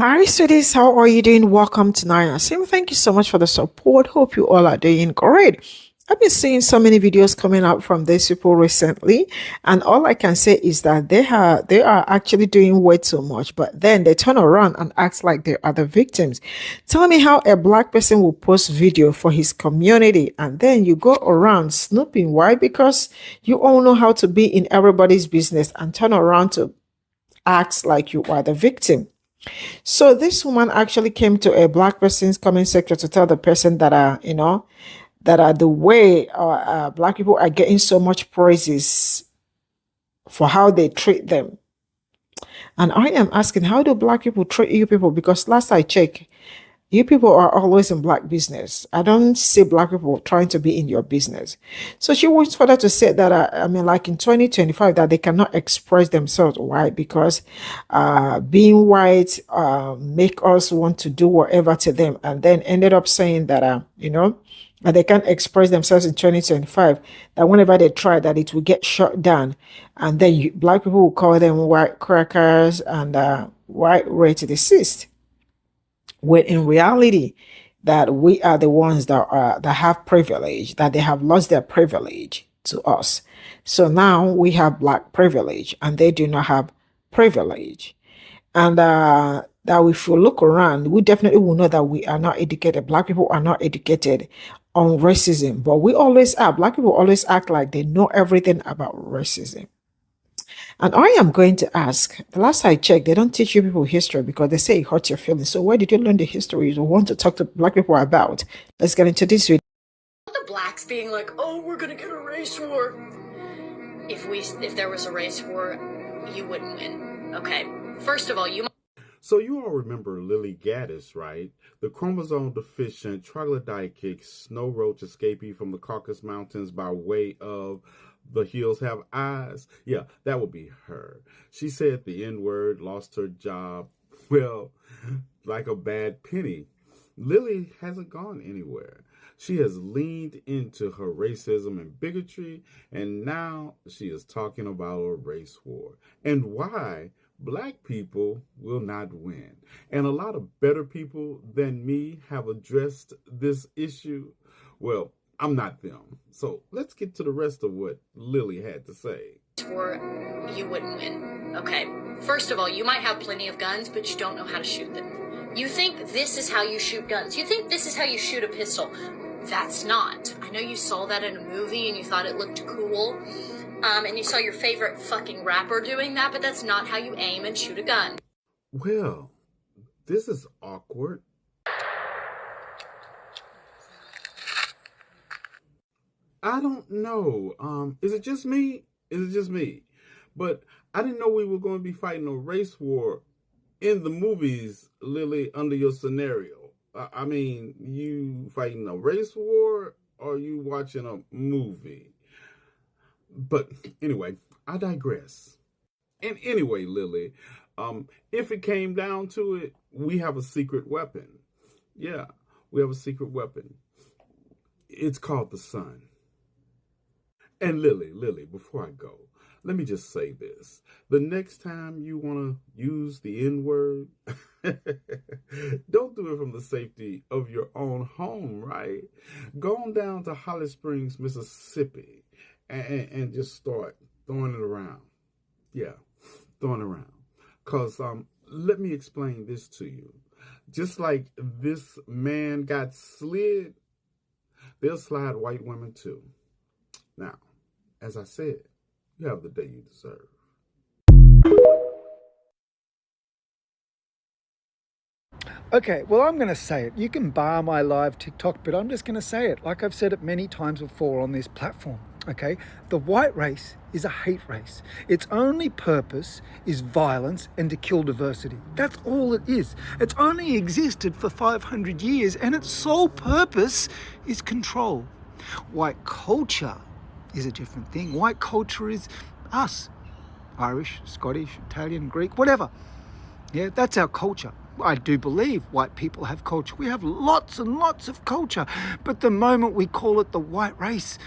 Hi, sweeties. How are you doing? Welcome to Naya Sim. Thank you so much for the support. Hope you all are doing great. I've been seeing so many videos coming out from these people recently, and all I can say is that they are actually doing way too much, but then they turn around and act like they are the victims. Tell me how a black person will post video for his community and then you go around snooping. Why? Because you all know how to be in everybody's business and turn around to act like you are the victim. So this woman actually came to a black person's comment section to tell the person that the way black people are getting so much praises for how they treat them. And I am asking, how do black people treat you people? Because last I checked, you people are always in black business. I don't see black people trying to be in your business. So she wants further to say that, like in 2025, that they cannot express themselves. Why? Because being white make us want to do whatever to them. And then ended up saying that, that they can't express themselves in 2025, that whenever they try that it will get shut down. And then black people will call them white crackers and white racist. When in reality, that we are the ones that have privilege, that they have lost their privilege to us. So now we have black privilege and they do not have privilege. And that if you look around, we definitely will know that we are not educated. Black people are not educated on racism, but we always are. Black people always act like they know everything about racism. And I am going to ask, the last I checked, they don't teach you people history because they say it hurts your feelings. So where did you learn the history you want to talk to black people about? Let's get into this video. The blacks being like, oh, we're gonna get a race war. If there was a race war, you wouldn't win. Okay. First of all, So you all remember Lily Gatis, right? The chromosome deficient troglodytic snow roach escapee from the Caucasus Mountains by way of The Hills Have Eyes. Yeah, that would be her. She said the N-word, lost her job. Well, like a bad penny. Lily hasn't gone anywhere. She has leaned into her racism and bigotry, and now she is talking about a race war. And why black people will not win. And a lot of better people than me have addressed this issue. Well, I'm not them. So let's get to the rest of what Lily had to say. Or you wouldn't win. Okay. First of all, you might have plenty of guns, but you don't know how to shoot them. You think this is how you shoot guns. You think this is how you shoot a pistol. That's not. I know you saw that in a movie and you thought it looked cool. And you saw your favorite fucking rapper doing that, but that's not how you aim and shoot a gun. Well, this is awkward. I don't know. Is it just me? But I didn't know we were going to be fighting a race war in the movies, Lily, under your scenario. I mean, you fighting a race war or you watching a movie? But anyway, I digress. And anyway, Lily, if it came down to it, we have a secret weapon. Yeah, we have a secret weapon. It's called the sun. And Lily, before I go, let me just say this. The next time you want to use the N-word, don't do it from the safety of your own home, right? Go on down to Holly Springs, Mississippi, and just start throwing it around. Yeah, throwing it around. Because let me explain this to you. Just like this man got slid, they'll slide white women too. Now, as I said, you have the day you deserve. Okay, well, I'm going to say it. You can bar my live TikTok, but I'm just going to say it. Like I've said it many times before on this platform, okay? The white race is a hate race. Its only purpose is violence and to kill diversity. That's all it is. It's only existed for 500 years, and its sole purpose is control. White culture is a different thing. White culture is us. Irish, Scottish, Italian, Greek, whatever. Yeah, that's our culture. I do believe white people have culture. We have lots and lots of culture. But the moment we call it the white race,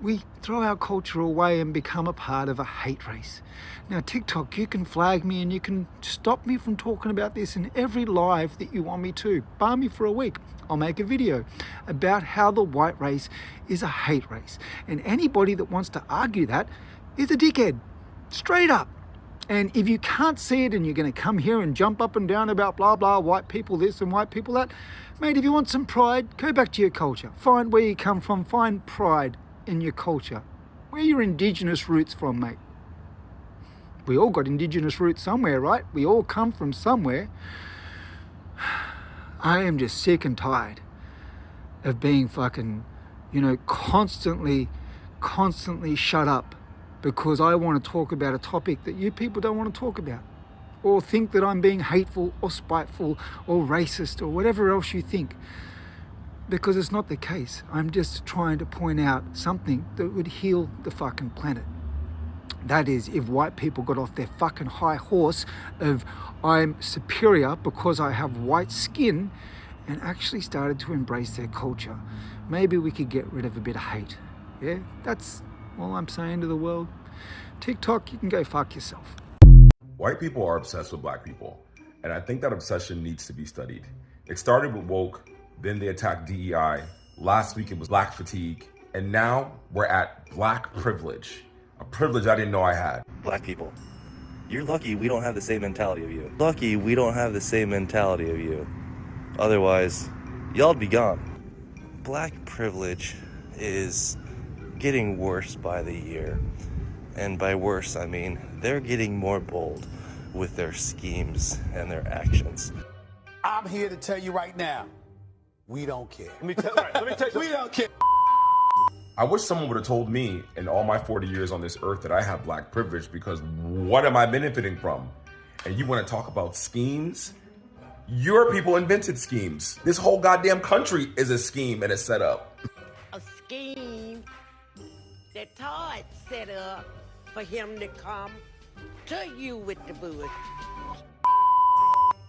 we throw our culture away and become a part of a hate race. Now, TikTok, you can flag me and you can stop me from talking about this in every live that you want me to. Bar me for a week. I'll make a video about how the white race is a hate race. And anybody that wants to argue that is a dickhead. Straight up. And if you can't see it and you're going to come here and jump up and down about blah, blah, white people this and white people that, mate, if you want some pride, go back to your culture. Find where you come from. Find pride in your culture. Where are your indigenous roots from, mate? We all got indigenous roots somewhere, right? We all come from somewhere. I am just sick and tired of being fucking, constantly shut up because I want to talk about a topic that you people don't want to talk about, or think that I'm being hateful or spiteful or racist or whatever else you think, because it's not the case. I'm just trying to point out something that would heal the fucking planet. That is, if white people got off their fucking high horse of I'm superior because I have white skin and actually started to embrace their culture, maybe we could get rid of a bit of hate. Yeah, that's all I'm saying to the world. TikTok, you can go fuck yourself. White people are obsessed with black people, and I think that obsession needs to be studied. It started with woke, then they attacked DEI, last week it was black fatigue, and now we're at black privilege, a privilege I didn't know I had. Black people, you're lucky we don't have the same mentality of you. Lucky we don't have the same mentality of you. Otherwise, y'all'd be gone. Black privilege is getting worse by the year. And by worse, I mean they're getting more bold with their schemes and their actions. I'm here to tell you right now, we don't care. Let me tell you, We don't care. I wish someone would have told me in all my 40 years on this earth that I have black privilege, because what am I benefiting from? And you want to talk about schemes? Your people invented schemes. This whole goddamn country is a scheme and a setup. A scheme that Todd set up for him to come to you with the bush.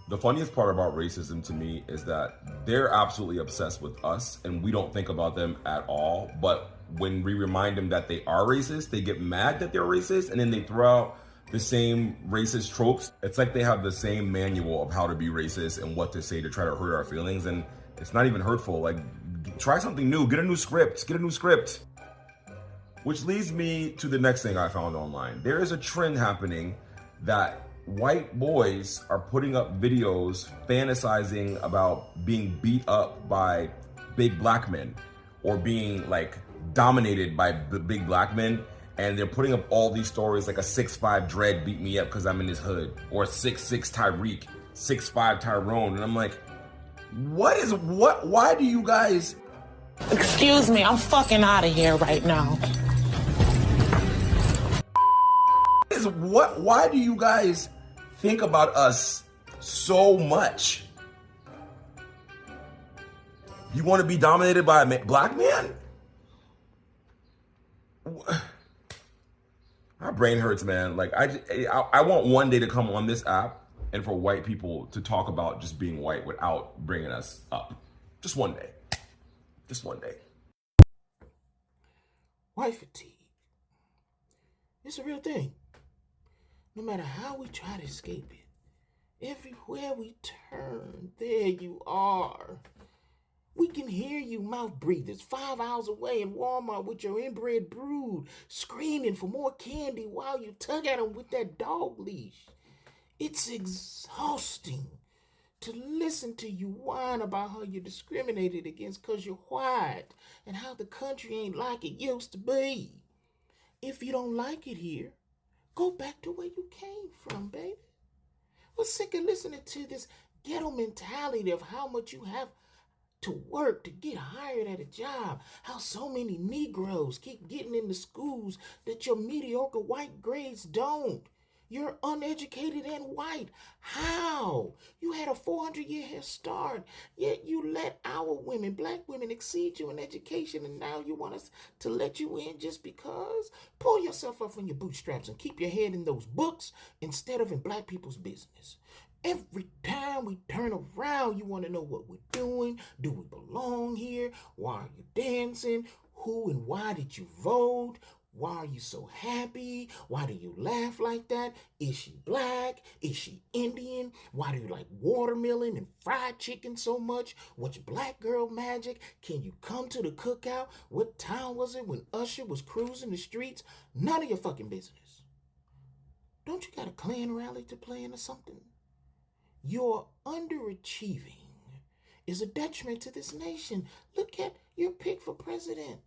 The funniest part about racism to me is that they're absolutely obsessed with us and we don't think about them at all. But when we remind them that they are racist, they get mad that they're racist, and then they throw out the same racist tropes. It's like they have the same manual of how to be racist and what to say to try to hurt our feelings. And it's not even hurtful. Like, try something new, get a new script. Which leads me to the next thing I found online. There is a trend happening that white boys are putting up videos fantasizing about being beat up by big black men, or being like dominated by the big black men. And they're putting up all these stories like a 6'5" Dread beat me up because I'm in his hood, or 6'6" Tyreek, 6'5" Tyrone. And I'm like, why do you guys? Excuse me, I'm fucking out of here right now. Why do you guys think about us so much? You want to be dominated by a black man? My brain hurts, man. Like, I want one day to come on this app and for white people to talk about just being white without bringing us up. Just one day. Just one day. White fatigue. It's a real thing. No matter how we try to escape it, everywhere we turn, there you are. We can hear you mouth breathers 5 hours away in Walmart with your inbred brood screaming for more candy while you tug at them with that dog leash. It's exhausting to listen to you whine about how you're discriminated against because you're white and how the country ain't like it used to be. If you don't like it here, go back to where you came from, baby. We're sick of listening to this ghetto mentality of how much you have to work to get hired at a job, how so many Negroes keep getting into schools that your mediocre white grades don't. You're uneducated and white. How? You had a 400-year head start, yet you let our women, black women, exceed you in education, and now you want us to let you in just because? Pull yourself up from your bootstraps and keep your head in those books instead of in black people's business. Every time we turn around, you want to know what we're doing. Do we belong here? Why are you dancing? Who and why did you vote? Why are you so happy? Why do you laugh like that? Is she black? Is she Indian? Why do you like watermelon and fried chicken so much? What's black girl magic? Can you come to the cookout? What town was it when Usher was cruising the streets? None of your fucking business. Don't you got a Klan rally to plan or something? Your underachieving is a detriment to this nation. Look at your pick for president.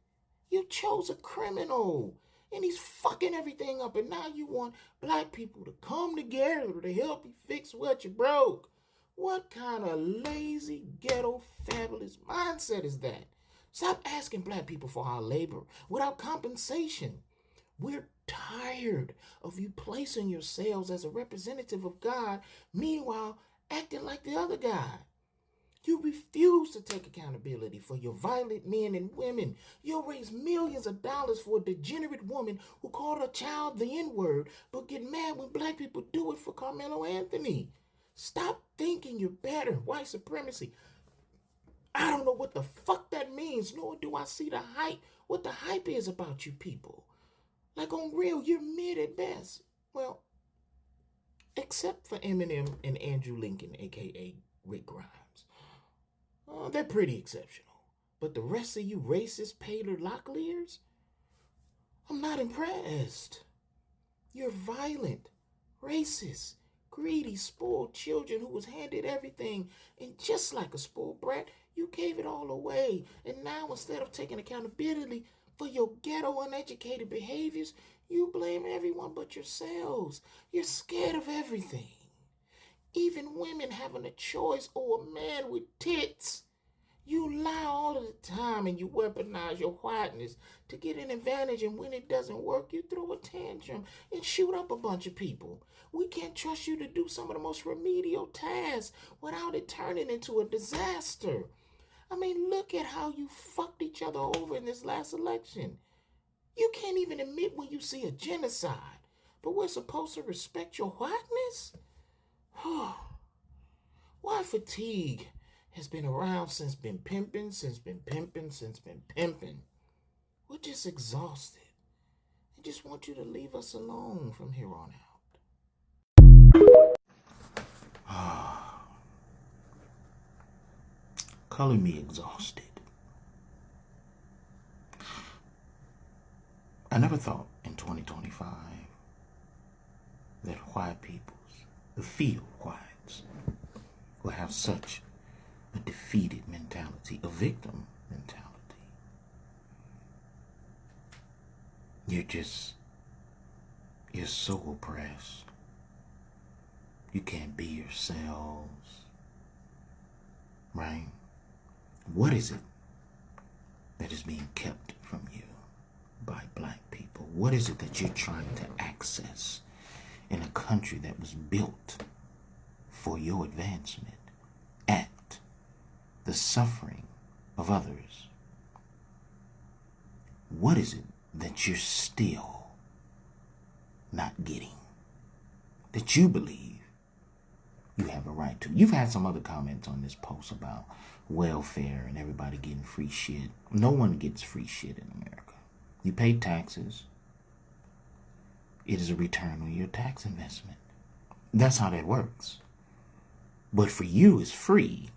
You chose a criminal, and he's fucking everything up, and now you want black people to come together to help you fix what you broke. What kind of lazy, ghetto, fabulous mindset is that? Stop asking black people for our labor without compensation. We're tired of you placing yourselves as a representative of God, meanwhile acting like the other guy. You refuse to take accountability for your violent men and women. You'll raise millions of dollars for a degenerate woman who called her child the N-word, but get mad when black people do it for Carmelo Anthony. Stop thinking you're better. White supremacy. I don't know what the fuck that means, nor do I see the hype, what the hype is about you people. Like on real, you're mid at best. Well, except for Eminem and Andrew Lincoln, a.k.a. Rick Grimes. They're pretty exceptional. But the rest of you racist Pe0ple locklears, I'm not impressed. You're violent, racist, greedy, spoiled children who was handed everything. And just like a spoiled brat, you gave it all away. And now instead of taking accountability for your ghetto, uneducated behaviors, you blame everyone but yourselves. You're scared of everything. Even women having a choice or a man with tits. You lie all of the time and you weaponize your whiteness to get an advantage, and when it doesn't work, you throw a tantrum and shoot up a bunch of people. We can't trust you to do some of the most remedial tasks without it turning into a disaster. I mean, look at how you fucked each other over in this last election. You can't even admit when you see a genocide, but we're supposed to respect your whiteness? Why fatigue has been around since been pimping. We're just exhausted. I just want you to leave us alone from here on out. Color me exhausted. I never thought in 2025 that white peoples, the field whites, will have such a defeated mentality, a victim mentality. You're so oppressed. You can't be yourselves, right? What is it that is being kept from you by black people? What is it that you're trying to access in a country that was built for your advancement at the suffering of others? What is it that you're still not getting, that you believe you have a right to? You've had some other comments on this post about welfare and everybody getting free shit. No one gets free shit in America. You pay taxes. It is a return on your tax investment. That's how that works. But for you, it's free.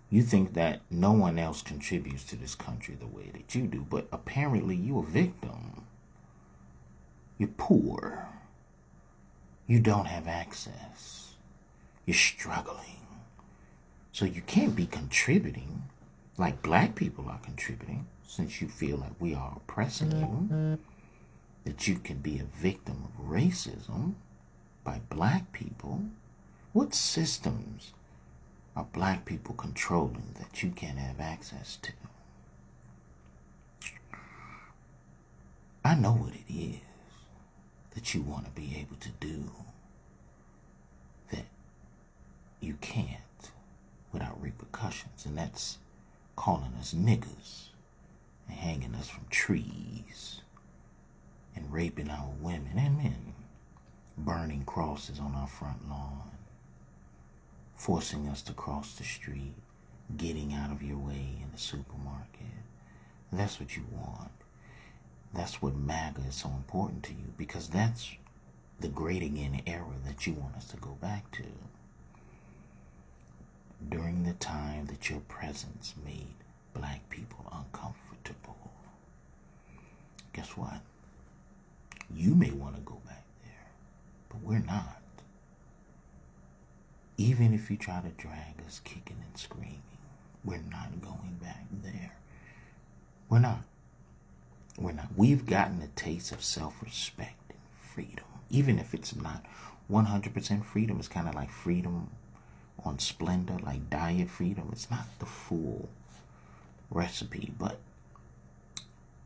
You think that no one else contributes to this country the way that you do, but apparently you're a victim. You're poor. You don't have access. You're struggling. So you can't be contributing like black people are contributing, since you feel like we are oppressing you. That you can be a victim of racism by black people. What systems are black people controlling that you can't have access to? I know what it is that you want to be able to do that you can't without repercussions, and that's calling us niggas and hanging us from trees and raping our women and men, burning crosses on our front lawn, forcing us to cross the street, getting out of your way in the supermarket, That's what you want. That's what MAGA is so important to you, because that's the great again era that you want us to go back to. During the time that your presence made black people uncomfortable. Guess what? You may want to go back there, but we're not. Even if you try to drag us kicking and screaming, we're not going back there. We're not. We're not. We've gotten a taste of self-respect and freedom. Even if it's not 100% freedom, it's kind of like freedom on Splendor, like diet freedom. It's not the full recipe, but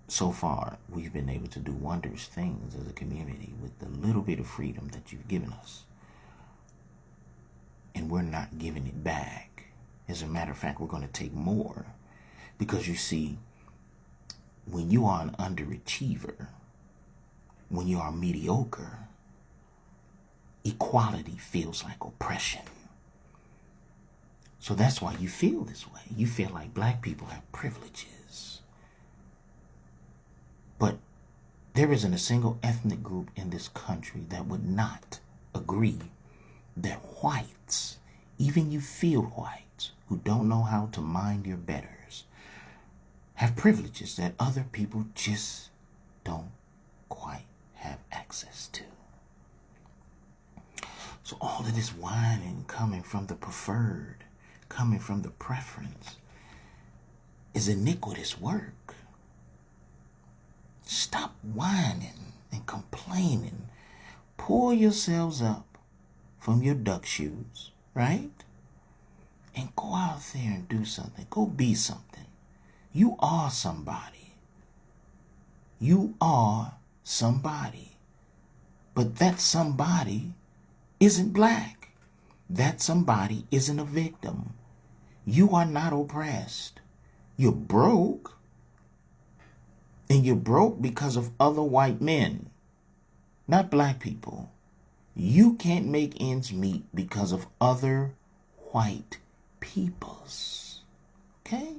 so far we've been able to do wondrous things as a community with the little bit of freedom that you've given us. And we're not giving it back. As a matter of fact, we're going to take more. Because you see, when you are an underachiever, when you are mediocre, equality feels like oppression. So that's why you feel this way. You feel like black people have privileges. But there isn't a single ethnic group in this country that would not agree that whites, even you field whites who don't know how to mind your betters, have privileges that other people just don't quite have access to. So all of this whining coming from the preferred, coming from the preference, is iniquitous work. Stop whining and complaining. Pull yourselves up from your duck shoes, right? And go out there and do something. Go be something. You are somebody. You are somebody. But that somebody isn't black. That somebody isn't a victim. You are not oppressed. You're broke. And you're broke because of other white men, not black people. You can't make ends meet because of other white peoples. Okay?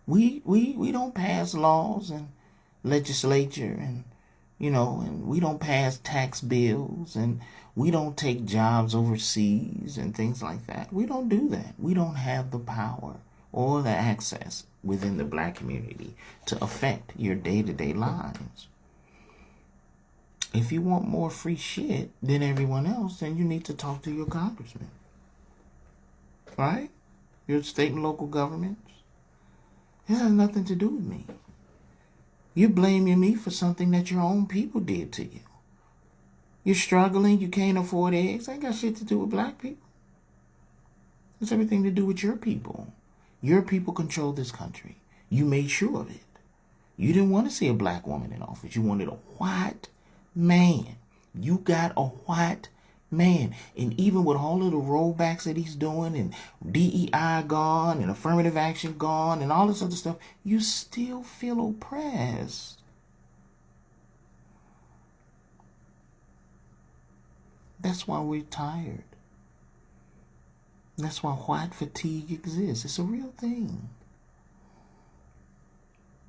We don't pass laws and legislature and and we don't pass tax bills and we don't take jobs overseas and things like that. We don't do that. We don't have the power or the access within the black community to affect your day-to-day lives. If you want more free shit than everyone else, then you need to talk to your congressman. Right? Your state and local governments. It has nothing to do with me. You're blaming me for something that your own people did to you. You're struggling, you can't afford eggs. Ain't got shit to do with black people. It's everything to do with your people. Your people control this country. You made sure of it. You didn't want to see a black woman in office. You wanted a white man. You got a white man. And even with all of the rollbacks that he's doing and DEI gone and affirmative action gone and all this other stuff, you still feel oppressed. That's why we're tired. That's why white fatigue exists. It's a real thing.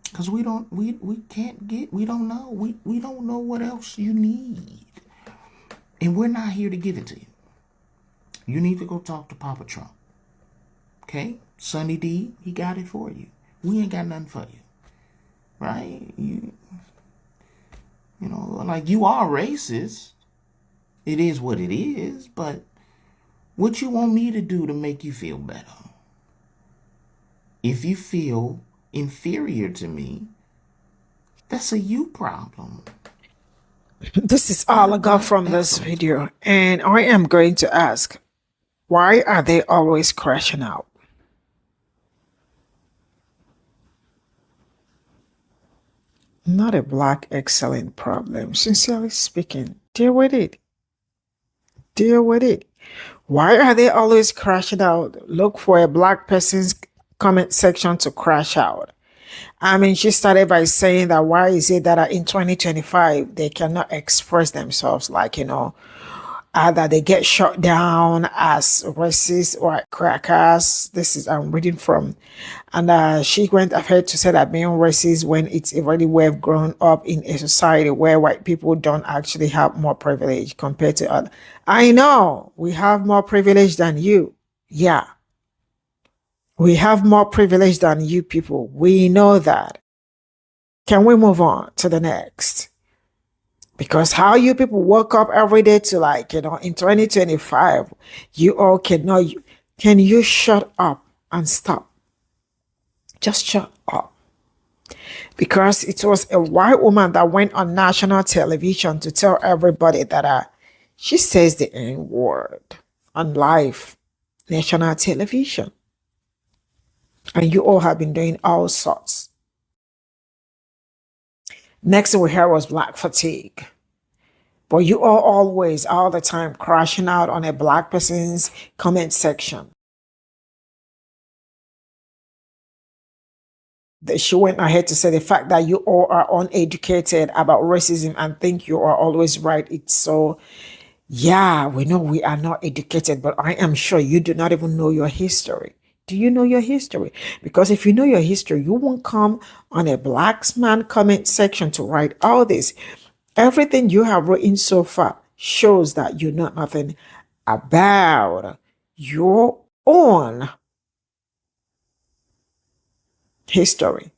Because we don't know. We don't know what else you need. And we're not here to give it to you. You need to go talk to Papa Trump. Okay? Sonny D, he got it for you. We ain't got nothing for you. Right? You like you are racist. It is what it is, but what you want me to do to make you feel better? If you feel inferior to me, that's a you problem. This is all I got from this video, and I am going to ask, why are they always crashing out? Not a black excellent problem. Sincerely speaking, deal with it. Deal with it. Why are they always crashing out? Look for a black person's comment section to crash out. I mean, she started by saying that why is it that in 2025 they cannot express themselves like, either they get shut down as racist or crackers. This is I'm reading from, and she went ahead to say that being racist when it's already we've grown up in a society where white people don't actually have more privilege compared to other. I know we have more privilege than you. Yeah, we have more privilege than you people. We know that. Can we move on to the next? Because how you people woke up every day to, like, in 2025, you all cannot, can you shut up and stop? Just shut up. Because it was a white woman that went on national television to tell everybody that she says the N word on live national television. And you all have been doing all sorts. Next thing we heard was black fatigue. But you are always, all the time, crashing out on a black person's comment section. She went ahead to say the fact that you all are uneducated about racism and think you are always right. It's so, yeah, we know we are not educated, but I am sure you do not even know your history. Do you know your history? Because if you know your history, you won't come on a black man comment section to write all this. Everything you have written so far shows that you know nothing about your own history.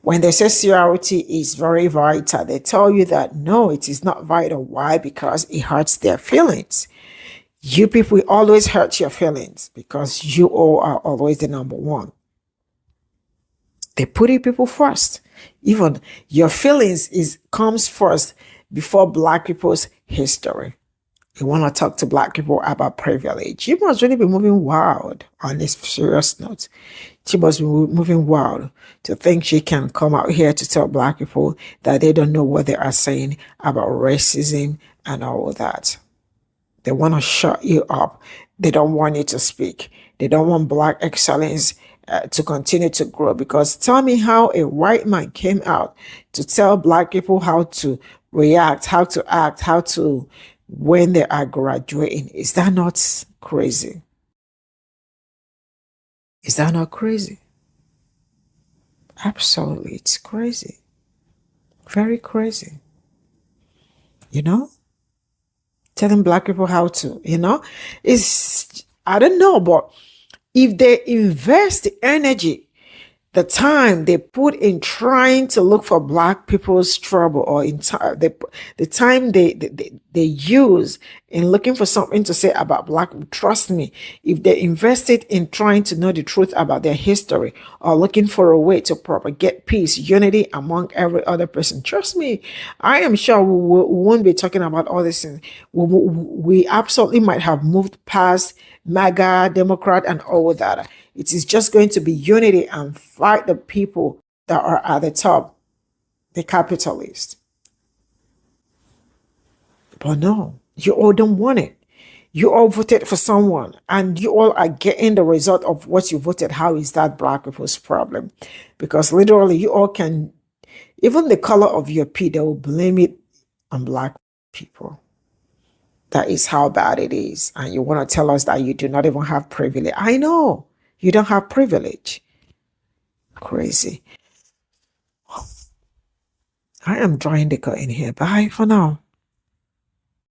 When they say CRT is very vital, they tell you that no, it is not vital. Why? Because it hurts their feelings. You people always hurt your feelings because you all are always the number one. They put you people first. Even your feelings comes first before black people's history. You want to talk to black people about privilege. You must really be moving wild on this serious note. She must be moving wild to think she can come out here to tell black people that they don't know what they are saying about racism and all of that. They want to shut you up. They don't want you to speak. They don't want black excellence to continue to grow. Because tell me how a white man came out to tell black people how to react, how to act, how to, when they are graduating. Is that not crazy? Is that not crazy? Absolutely, it's crazy. Very crazy. You know? Telling black people how to, it's, I don't know, but if they invest the energy, the time they put in trying to look for black people's trouble, or in the time they use in looking for something to say about black people, trust me, if they invested in trying to know the truth about their history or looking for a way to propagate peace, unity among every other person, trust me, I am sure we won't be talking about all this things. We absolutely might have moved past MAGA, Democrat, and all that. It is just going to be unity and fight the people that are at the top, the capitalists. But no, you all don't want it. You all voted for someone and you all are getting the result of what you voted. How is that black people's problem? Because literally you all can, even the color of your pee, they will blame it on black people. That is how bad it is. And you want to tell us that you do not even have privilege. I know. You don't have privilege. Crazy. I am drawing the curtain here. Bye for now.